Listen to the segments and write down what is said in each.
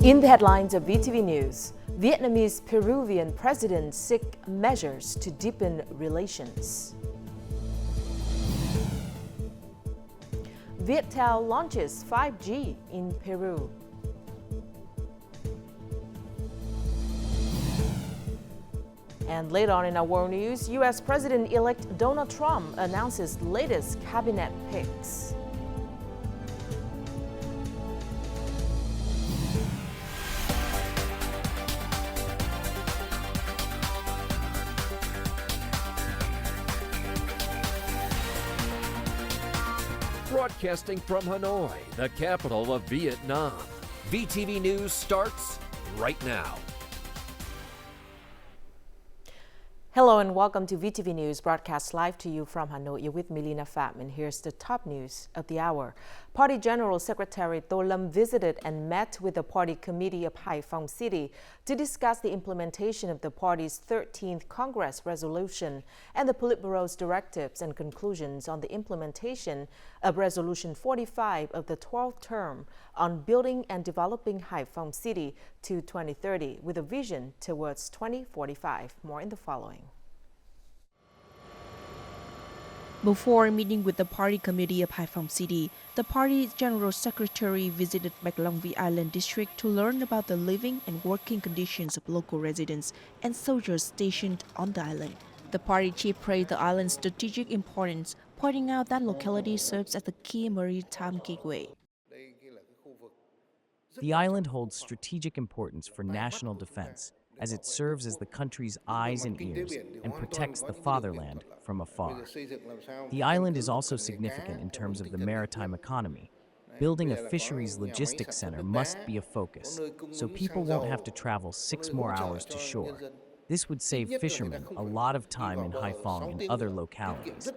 In the headlines of VTV News, Vietnamese-Peruvian president seek measures to deepen relations. Viettel launches 5G in Peru. And later on in our world news, U.S. President-elect Donald Trump announces latest cabinet picks. Broadcasting from Hanoi, the capital of Vietnam. VTV News starts right now. Hello and welcome to VTV News, broadcast live to you from Hanoi. You're with me, Lina Pham, and here's the top news of the hour. Party General Secretary To Lâm visited and met with the party committee of Hai Phong City to discuss the implementation of the party's 13th Congress resolution and the Politburo's directives and conclusions on the implementation of Resolution 45 of the 12th term on building and developing Hai Phong City to 2030 with a vision towards 2045. More in the following. Before meeting with the party committee of Hai Phong City, the party's general secretary visited Luc-Long Thanh Island district to learn about the living and working conditions of local residents and soldiers stationed on the island. The party chief praised the island's strategic importance, pointing out that locality serves as a key maritime gateway. The island holds strategic importance for national defense, as it serves as the country's eyes and ears and protects the fatherland from afar. The island is also significant in terms of the maritime economy. Building a fisheries logistics center must be a focus, so people won't have to travel 6 more hours to shore. This would save fishermen a lot of time in Hai Phong and other localities.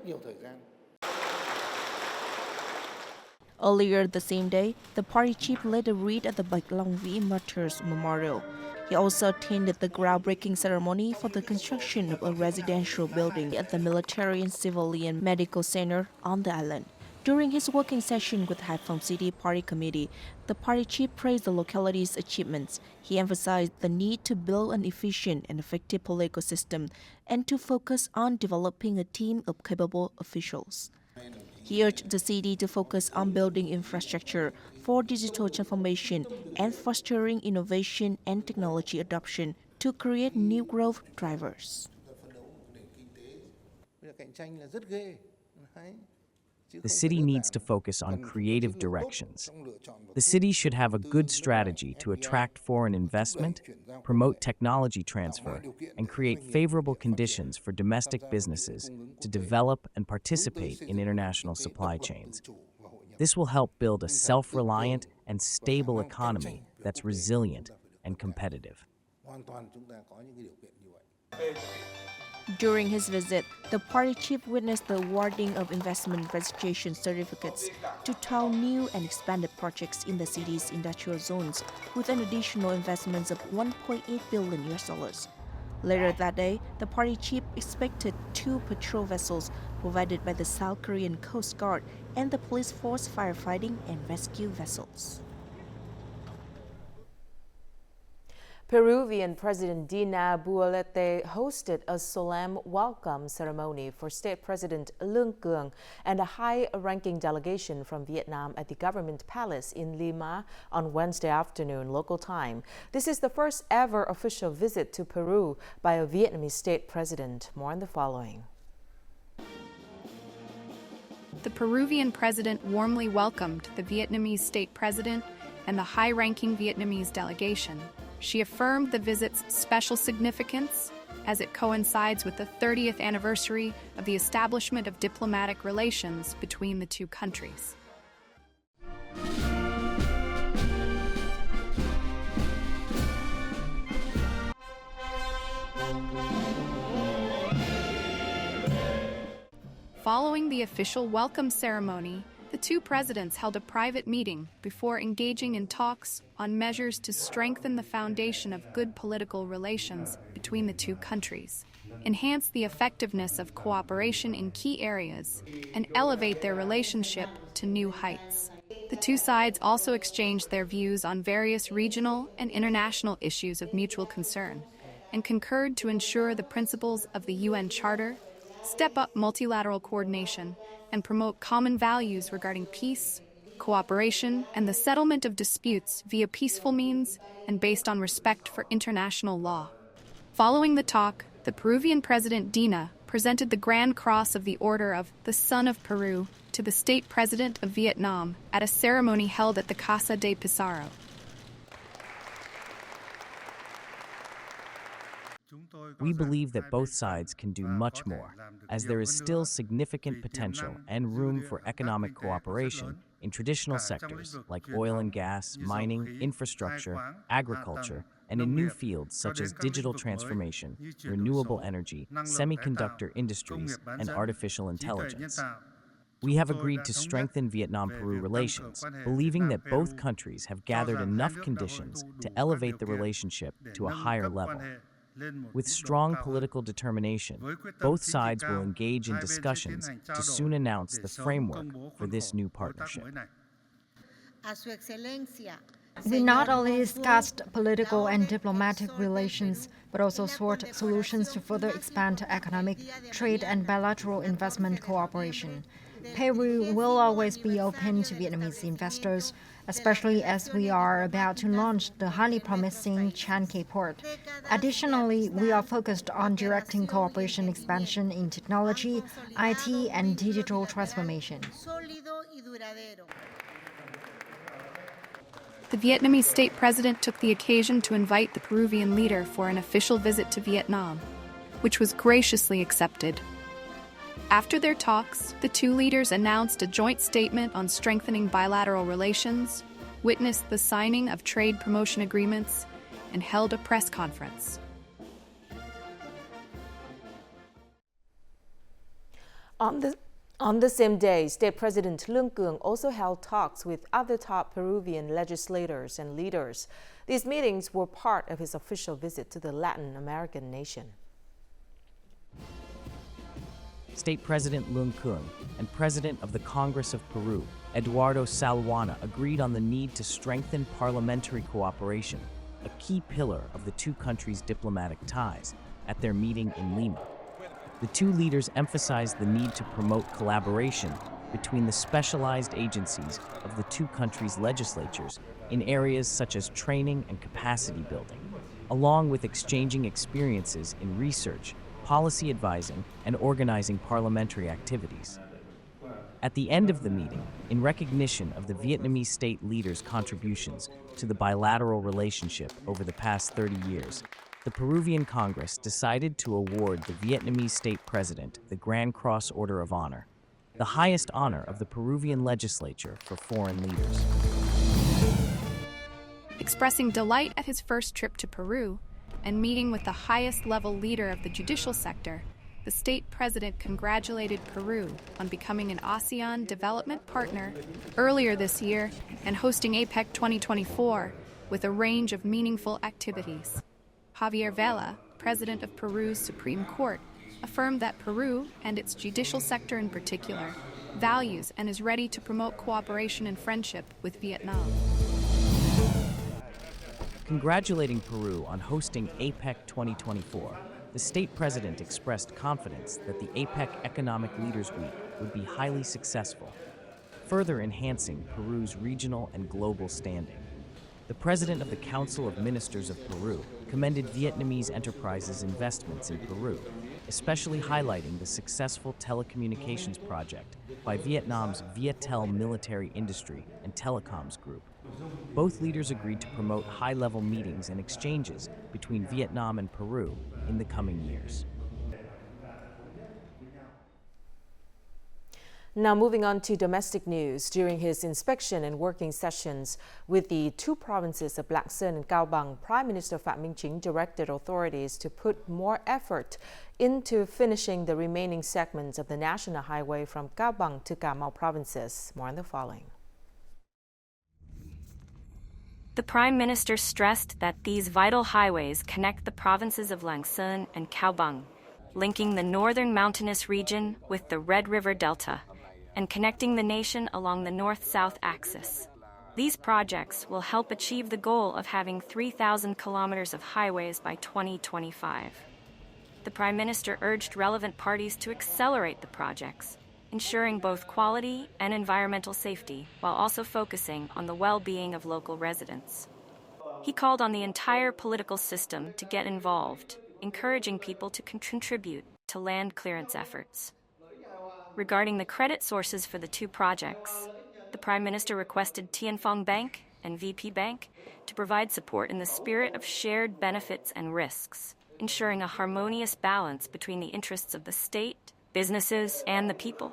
Earlier the same day, the party chief led a read at the Luc-Long Thanh Martyrs Memorial. He also attended the groundbreaking ceremony for the construction of a residential building at the Military and Civilian Medical Center on the island. During his working session with Hai Phong City Party Committee, the party chief praised the locality's achievements. He emphasized the need to build an efficient and effective political system and to focus on developing a team of capable officials. He urged the city to focus on building infrastructure for digital transformation and fostering innovation and technology adoption to create new growth drivers. The city needs to focus on creative directions. The city should have a good strategy to attract foreign investment, promote technology transfer, and create favorable conditions for domestic businesses to develop and participate in international supply chains. This will help build a self-reliant and stable economy that's resilient and competitive. During his visit, the party chief witnessed the awarding of investment registration certificates to 12 new and expanded projects in the city's industrial zones, with an additional investment of $1.8 billion. Later that day, the party chief expected 2 patrol vessels provided by the South Korean Coast Guard and the police force firefighting and rescue vessels. Peruvian President Dina Boluarte hosted a solemn welcome ceremony for State President Luc-Long and a high-ranking delegation from Vietnam at the Government Palace in Lima on Wednesday afternoon, local time. This is the first ever official visit to Peru by a Vietnamese state president. More on the following. The Peruvian president warmly welcomed the Vietnamese state president and the high-ranking Vietnamese delegation. She affirmed the visit's special significance as it coincides with the 30th anniversary of the establishment of diplomatic relations between the two countries. Following the official welcome ceremony, the two presidents held a private meeting before engaging in talks on measures to strengthen the foundation of good political relations between the two countries, enhance the effectiveness of cooperation in key areas, and elevate their relationship to new heights. The two sides also exchanged their views on various regional and international issues of mutual concern and concurred to ensure the principles of the UN Charter, step up multilateral coordination, and promote common values regarding peace, cooperation, and the settlement of disputes via peaceful means and based on respect for international law. Following the talk, the Peruvian President Dina presented the Grand Cross of the Order of the Son of Peru to the State President of Vietnam at a ceremony held at the Casa de Pizarro. We believe that both sides can do much more, as there is still significant potential and room for economic cooperation in traditional sectors like oil and gas, mining, infrastructure, agriculture, and in new fields such as digital transformation, renewable energy, semiconductor industries, and artificial intelligence. We have agreed to strengthen Vietnam-Peru relations, believing that both countries have gathered enough conditions to elevate the relationship to a higher level. With strong political determination, both sides will engage in discussions to soon announce the framework for this new partnership. We not only discussed political and diplomatic relations, but also sought solutions to further expand economic, trade, and bilateral investment cooperation. Peru will always be open to Vietnamese investors, especially as we are about to launch the highly promising Chan Key port. Additionally, we are focused on directing cooperation expansion in technology, IT, and digital transformation. The Vietnamese state president took the occasion to invite the Peruvian leader for an official visit to Vietnam, which was graciously accepted. After their talks, the two leaders announced a joint statement on strengthening bilateral relations, witnessed the signing of trade promotion agreements, and held a press conference. On the same day, State President Luc-Long also held talks with other top Peruvian legislators and leaders. These meetings were part of his official visit to the Latin American nation. State President Luc-Long and President of the Congress of Peru, Eduardo Salwana, agreed on the need to strengthen parliamentary cooperation, a key pillar of the two countries' diplomatic ties, at their meeting in Lima. The two leaders emphasized the need to promote collaboration between the specialized agencies of the two countries' legislatures in areas such as training and capacity building, along with exchanging experiences in research, policy advising, and organizing parliamentary activities. At the end of the meeting, in recognition of the Vietnamese state leaders' contributions to the bilateral relationship over the past 30 years, the Peruvian Congress decided to award the Vietnamese state president the Grand Cross Order of Honor, the highest honor of the Peruvian legislature for foreign leaders. Expressing delight at his first trip to Peru and meeting with the highest-level leader of the judicial sector, the state president congratulated Peru on becoming an ASEAN development partner earlier this year and hosting APEC 2024 with a range of meaningful activities. Javier Vela, president of Peru's Supreme Court, affirmed that Peru, and its judicial sector in particular, values and is ready to promote cooperation and friendship with Vietnam. Congratulating Peru on hosting APEC 2024, the state president expressed confidence that the APEC Economic Leaders Week would be highly successful, further enhancing Peru's regional and global standing. The president of the Council of Ministers of Peru commended Vietnamese enterprises' investments in Peru, especially highlighting the successful telecommunications project by Vietnam's Viettel military industry and telecoms group. Both leaders agreed to promote high-level meetings and exchanges between Vietnam and Peru in the coming years. Now moving on to domestic news. During his inspection and working sessions with the two provinces of Lạng Sơn and Cao Bằng, Prime Minister Phạm Minh Chính directed authorities to put more effort into finishing the remaining segments of the national highway from Cao Bằng to Cà Mau provinces. More on the following. The Prime Minister stressed that these vital highways connect the provinces of Lạng Sơn and Cao Bằng, linking the northern mountainous region with the Red River Delta, and connecting the nation along the north-south axis. These projects will help achieve the goal of having 3,000 kilometers of highways by 2025. The Prime Minister urged relevant parties to accelerate the projects, ensuring both quality and environmental safety while also focusing on the well-being of local residents. He called on the entire political system to get involved, encouraging people to contribute to land clearance efforts. Regarding the credit sources for the two projects, the Prime Minister requested Hai Phong Bank and VP Bank to provide support in the spirit of shared benefits and risks, ensuring a harmonious balance between the interests of the state, businesses, and the people.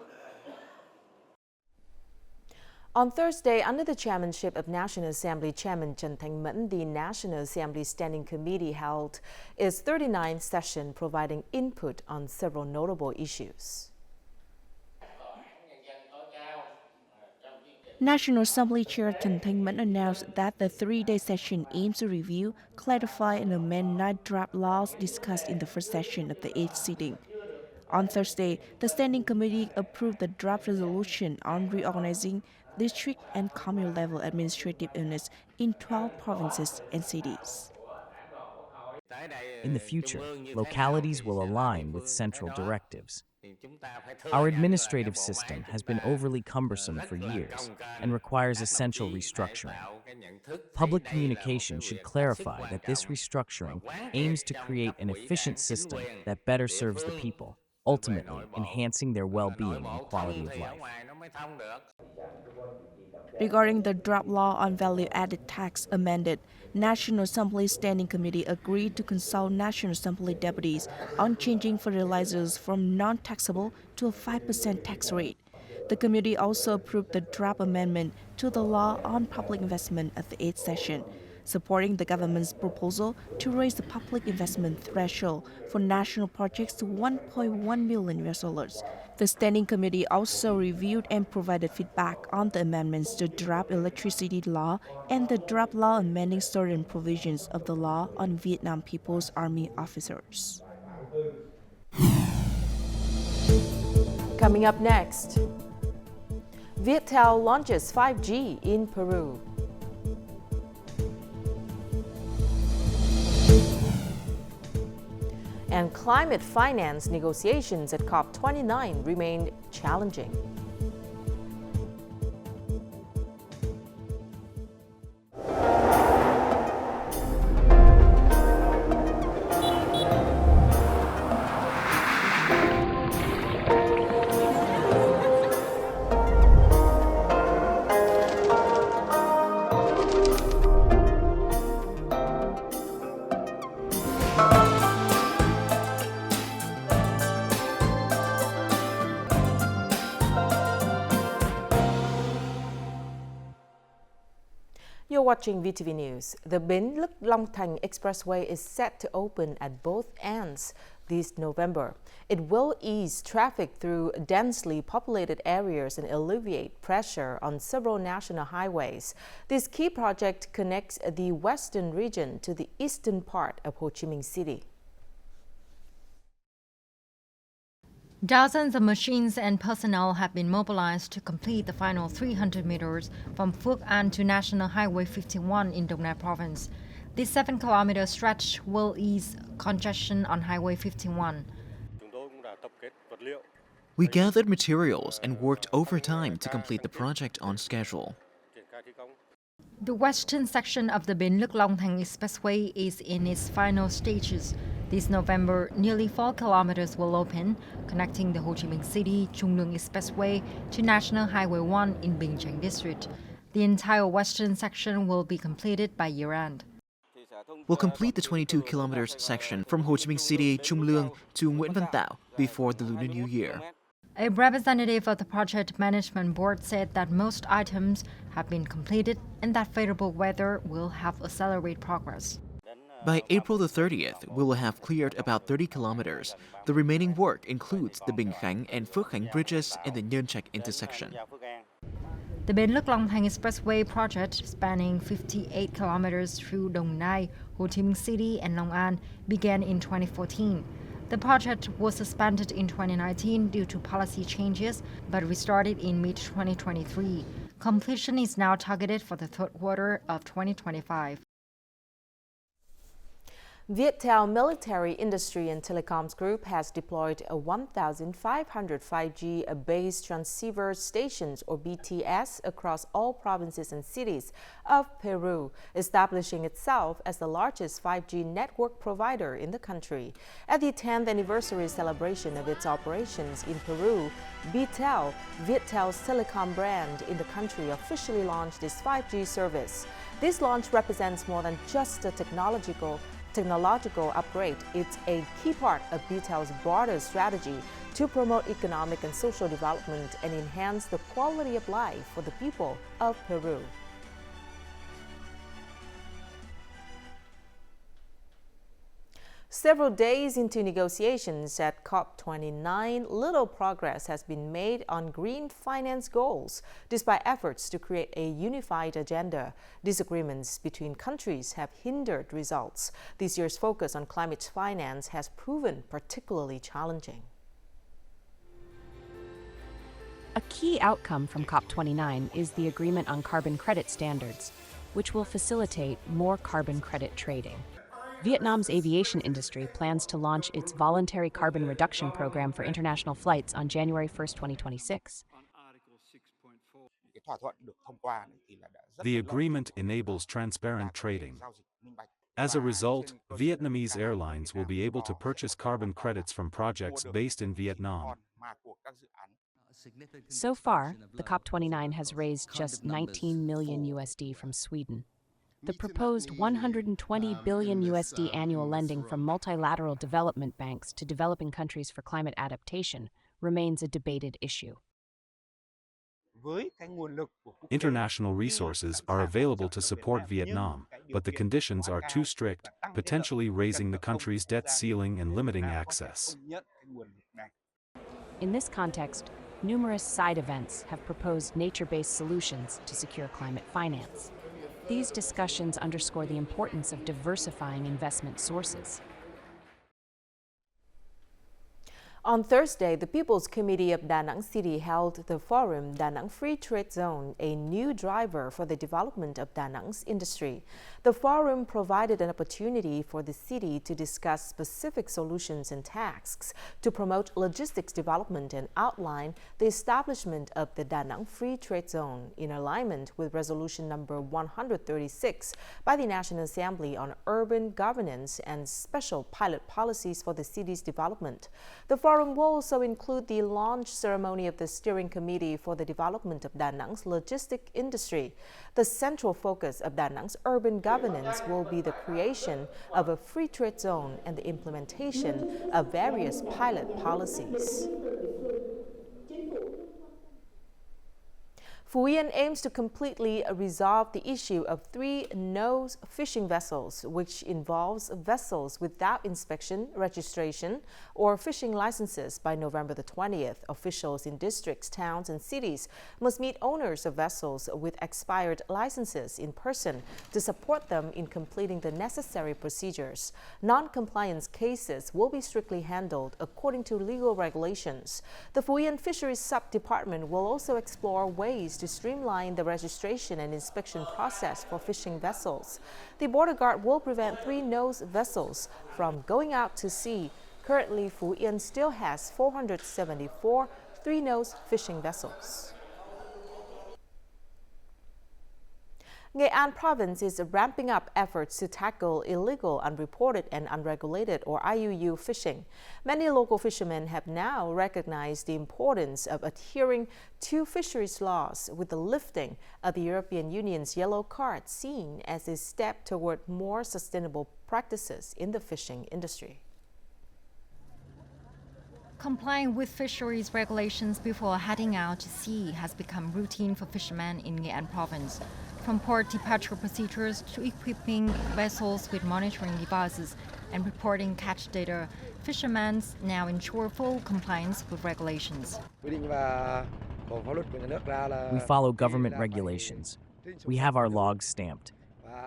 On Thursday, under the chairmanship of National Assembly Chairman Trần Thanh Mẫn, the National Assembly Standing Committee held its 39th session, providing input on several notable issues. National Assembly Chair Trần Thanh Mẫn announced that the three-day session aims to review, clarify, and amend 9 draft laws discussed in the first session of the 8th sitting. On Thursday, the Standing Committee approved the draft resolution on reorganizing district and commune-level administrative units in 12 provinces and cities. In the future, localities will align with central directives. Our administrative system has been overly cumbersome for years and requires essential restructuring. Public communication should clarify that this restructuring aims to create an efficient system that better serves the people, ultimately enhancing their well-being and quality of life. Regarding the draft law on value-added tax amended, National Assembly Standing Committee agreed to consult National Assembly deputies on changing fertilizers from non-taxable to a 5% tax rate. The committee also approved the draft amendment to the law on public investment at the 8th session, supporting the government's proposal to raise the public investment threshold for national projects to $1.1 million. The Standing Committee also reviewed and provided feedback on the amendments to draft electricity law and the draft law amending certain provisions of the law on Vietnam People's Army officers. Coming up next, Viettel launches 5G in Peru. And climate finance negotiations at COP29 remain challenging. You're watching VTV News. The Bến Luc-Long Thanh Expressway is set to open at both ends this November. It will ease traffic through densely populated areas and alleviate pressure on several national highways. This key project connects the western region to the eastern part of Ho Chi Minh City. Dozens of machines and personnel have been mobilized to complete the final 300 meters from Phuoc An to National Highway 51 in Dong Nai Province. This 7-kilometer stretch will ease congestion on Highway 51. We gathered materials and worked overtime to complete the project on schedule. The western section of the Bến Luc-Long Thanh Expressway is in its final stages. This November, nearly 4 kilometers will open, connecting the Ho Chi Minh City Trung Lương Expressway to National Highway 1 in Binh Chánh District. The entire western section will be completed by year-end. We'll complete the 22 kilometers section from Ho Chi Minh City Trung Lương to Nguyễn Văn Tảo before the Lunar New Year. A representative of the project management board said that most items have been completed and that favorable weather will help accelerate progress. By April the 30th, we will have cleared about 30 kilometers. The remaining work includes the Binh Chánh and Phước Khánh bridges and the Nhơn Trạch intersection. The Bến Luc-Long Thanh Expressway project, spanning 58 kilometers through Dong Nai, Ho Chi Minh City, and Long An, began in 2014. The project was suspended in 2019 due to policy changes, but restarted in mid-2023. Completion is now targeted for the third quarter of 2025. Viettel Military Industry and Telecoms Group has deployed a 1,500 5G base transceiver stations, or BTS, across all provinces and cities of Peru, establishing itself as the largest 5G network provider in the country. At the 10th anniversary celebration of its operations in Peru, Viettel, Viettel's telecom brand in the country, officially launched its 5G service. This launch represents more than just a technological upgrade. It's a key part of Viettel's broader strategy to promote economic and social development and enhance the quality of life for the people of Peru. Several days into negotiations at COP29, little progress has been made on green finance goals, despite efforts to create a unified agenda. Disagreements between countries have hindered results. This year's focus on climate finance has proven particularly challenging. A key outcome from COP29 is the agreement on carbon credit standards, which will facilitate more carbon credit trading. Vietnam's aviation industry plans to launch its voluntary carbon reduction program for international flights on January 1, 2026. The agreement enables transparent trading. As a result, Vietnamese airlines will be able to purchase carbon credits from projects based in Vietnam. So far, the COP29 has raised just 19 million USD from Sweden. The proposed 120 billion USD annual lending from multilateral development banks to developing countries for climate adaptation remains a debated issue. International resources are available to support Vietnam, but the conditions are too strict, potentially raising the country's debt ceiling and limiting access. In this context, numerous side events have proposed nature-based solutions to secure climate finance. These discussions underscore the importance of diversifying investment sources. On Thursday, the People's Committee of Da Nang City held the forum Da Nang Free Trade Zone, a new driver for the development of Da Nang's industry. The forum provided an opportunity for the city to discuss specific solutions and tasks to promote logistics development and outline the establishment of the Da Nang Free Trade Zone in alignment with Resolution number 136 by the National Assembly on urban governance and special pilot policies for the city's development. The forum will also include the launch ceremony of the Steering Committee for the Development of Da Nang's logistic industry. The central focus of Da Nang's urban governance will be the creation of a free trade zone and the implementation of various pilot policies. Phie aims to completely resolve the issue of 3 nose fishing vessels, which involves vessels without inspection, registration, or fishing licenses by November the 20th. Officials in districts, towns, and cities must meet owners of vessels with expired licenses in person to support them in completing the necessary procedures. Non-compliance cases will be strictly handled according to legal regulations. The Phie Fisheries Sub-Department will also explore ways to streamline the registration and inspection process for fishing vessels. The border guard will prevent 3 nose vessels from going out to sea. Currently, Phie still has 474 3-nose fishing vessels. Nghệ An province is ramping up efforts to tackle illegal, unreported, and unregulated, or IUU fishing. Many local fishermen have now recognized the importance of adhering to fisheries laws, with the lifting of the European Union's yellow card seen as a step toward more sustainable practices in the fishing industry. Complying with fisheries regulations before heading out to sea has become routine for fishermen in Nghệ An province. From port departure procedures to equipping vessels with monitoring devices and reporting catch data, fishermen now ensure full compliance with regulations. We follow government regulations. We have our logs stamped.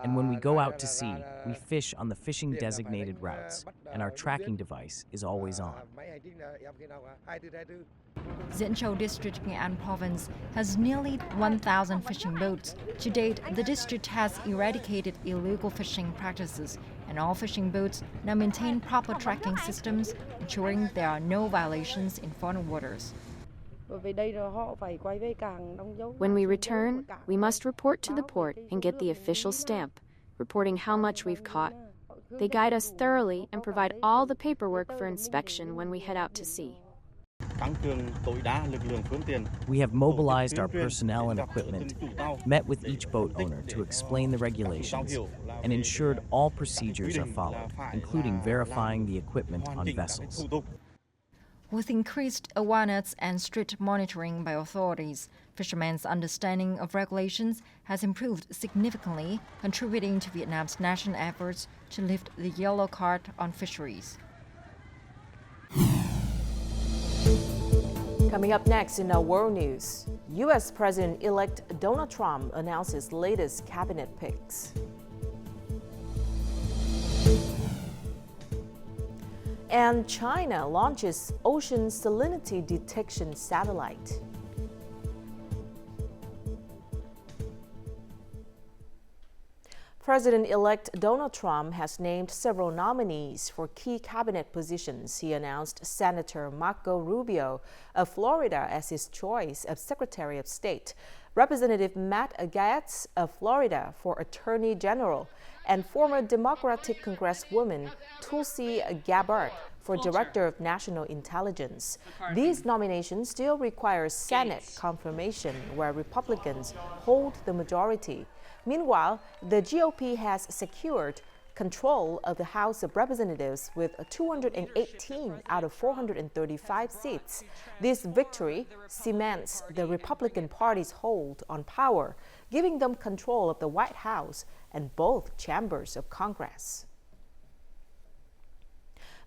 And when we go out to sea, we fish on the fishing designated routes, and our tracking device is always on. Diễn District in An Province has nearly 1,000 fishing boats. To date, the district has eradicated illegal fishing practices, and all fishing boats now maintain proper tracking systems, ensuring there are no violations in foreign waters. When we return, we must report to the port and get the official stamp, reporting how much we've caught. They guide us thoroughly and provide all the paperwork for inspection when we head out to sea. We have mobilized our personnel and equipment, met with each boat owner to explain the regulations, and ensured all procedures are followed, including verifying the equipment on vessels. With increased awareness and strict monitoring by authorities, fishermen's understanding of regulations has improved significantly, contributing to Vietnam's national efforts to lift the yellow card on fisheries. Coming up next in our world news, U.S. President-elect Donald Trump announces latest cabinet picks. And China launches ocean salinity detection satellite. President-elect Donald Trump has named several nominees for key cabinet positions. He announced Senator Marco Rubio of Florida as his choice of Secretary of State, Representative Matt Gaetz of Florida for Attorney General, and former Democratic Congresswoman Tulsi Gabbard for Director of National Intelligence. These nominations still require Senate confirmation, where Republicans hold the majority. Meanwhile, the GOP has secured control of the House of Representatives with 218 out of 435 seats. This victory cements the Republican Party's hold on power, giving them control of the White House and both chambers of Congress.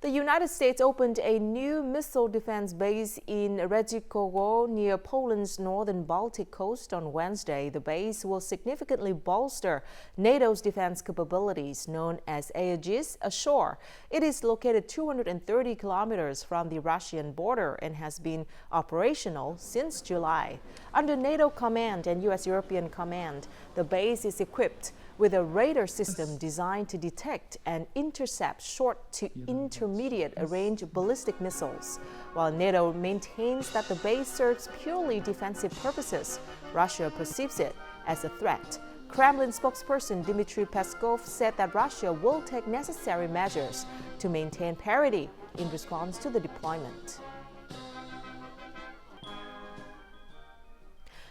The United States opened a new missile defense base in Redzikowo near Poland's northern Baltic coast on Wednesday. The base will significantly bolster NATO's defense capabilities, known as Aegis Ashore. It is located 230 kilometers from the Russian border and has been operational since July. Under NATO command and U.S. European command, the base is equipped with a radar system designed to detect and intercept short to intermediate range ballistic missiles. While NATO maintains that the base serves purely defensive purposes, Russia perceives it as a threat. Kremlin spokesperson Dmitry Peskov said that Russia will take necessary measures to maintain parity in response to the deployment.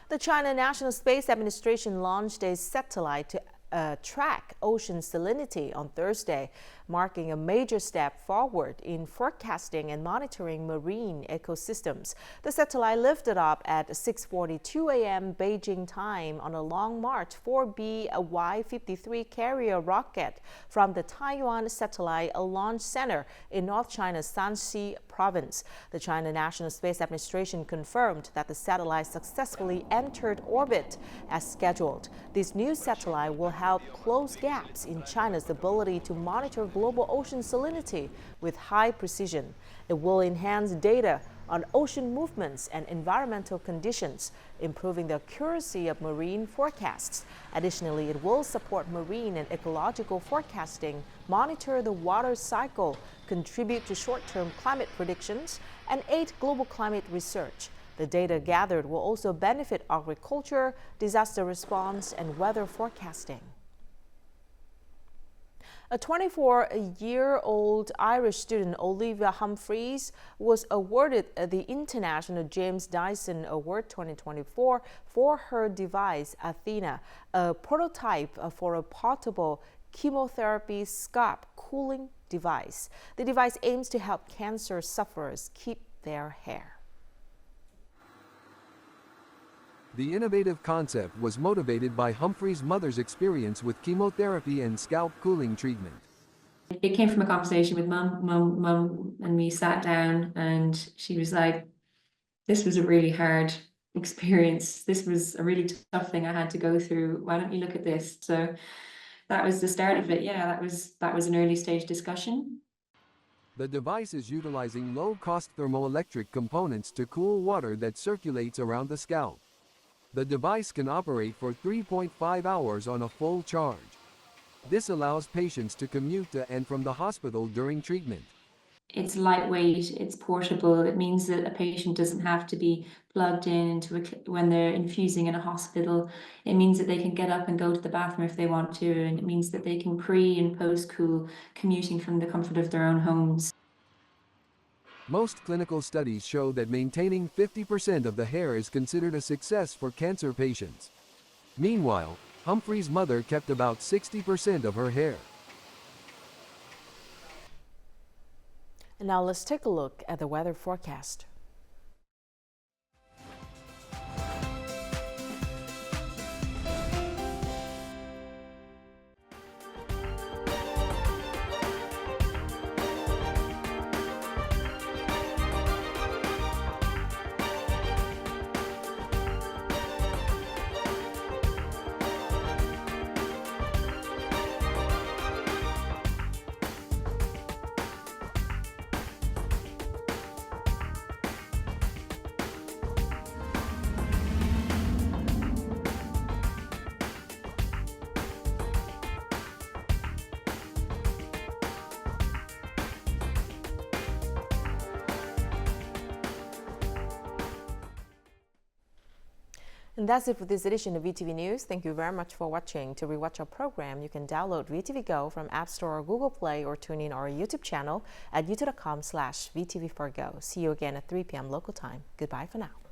The China National Space Administration launched a satellite to track ocean salinity on Thursday, marking a major step forward in forecasting and monitoring marine ecosystems. The satellite lifted up at 6:42 a.m. Beijing time on a Long March 4B Y-53 carrier rocket from the Taiwan Satellite Launch Center in North China's Shanxi province. The China National Space Administration confirmed that the satellite successfully entered orbit as scheduled. This new satellite will help close gaps in China's ability to monitor global ocean salinity with high precision. It will enhance data on ocean movements and environmental conditions, improving the accuracy of marine forecasts. Additionally, it will support marine and ecological forecasting, monitor the water cycle, contribute to short-term climate predictions, and aid global climate research. The data gathered will also benefit agriculture, disaster response, and weather forecasting. A 24-year-old Irish student, Olivia Humphreys, was awarded the International James Dyson Award 2024 for her device, Athena, a prototype for a portable chemotherapy scalp cooling device. The device aims to help cancer sufferers keep their hair. The innovative concept was motivated by Humphrey's mother's experience with chemotherapy and scalp cooling treatment. It came from a conversation with mum and me sat down, and she was like, this was a really hard experience. This was a really tough thing I had to go through. Why don't you look at this? So that was the start of it. Yeah, that was an early stage discussion. The device is utilizing low-cost thermoelectric components to cool water that circulates around the scalp. The device can operate for 3.5 hours on a full charge. This allows patients to commute to and from the hospital during treatment. It's lightweight, it's portable. It means that a patient doesn't have to be plugged in when they're infusing in a hospital. It means that they can get up and go to the bathroom if they want to, and it means that they can pre- and post-cool commuting from the comfort of their own homes. Most clinical studies show that maintaining 50% of the hair is considered a success for cancer patients. Meanwhile, Humphrey's mother kept about 60% of her hair. And now let's take a look at the weather forecast. And that's it for this edition of VTV News. Thank you very much for watching. To rewatch our program, you can download VTVgo from App Store or Google Play, or tune in our YouTube channel at youtube.com/VTV4Go. See you again at 3 p.m. local time. Goodbye for now.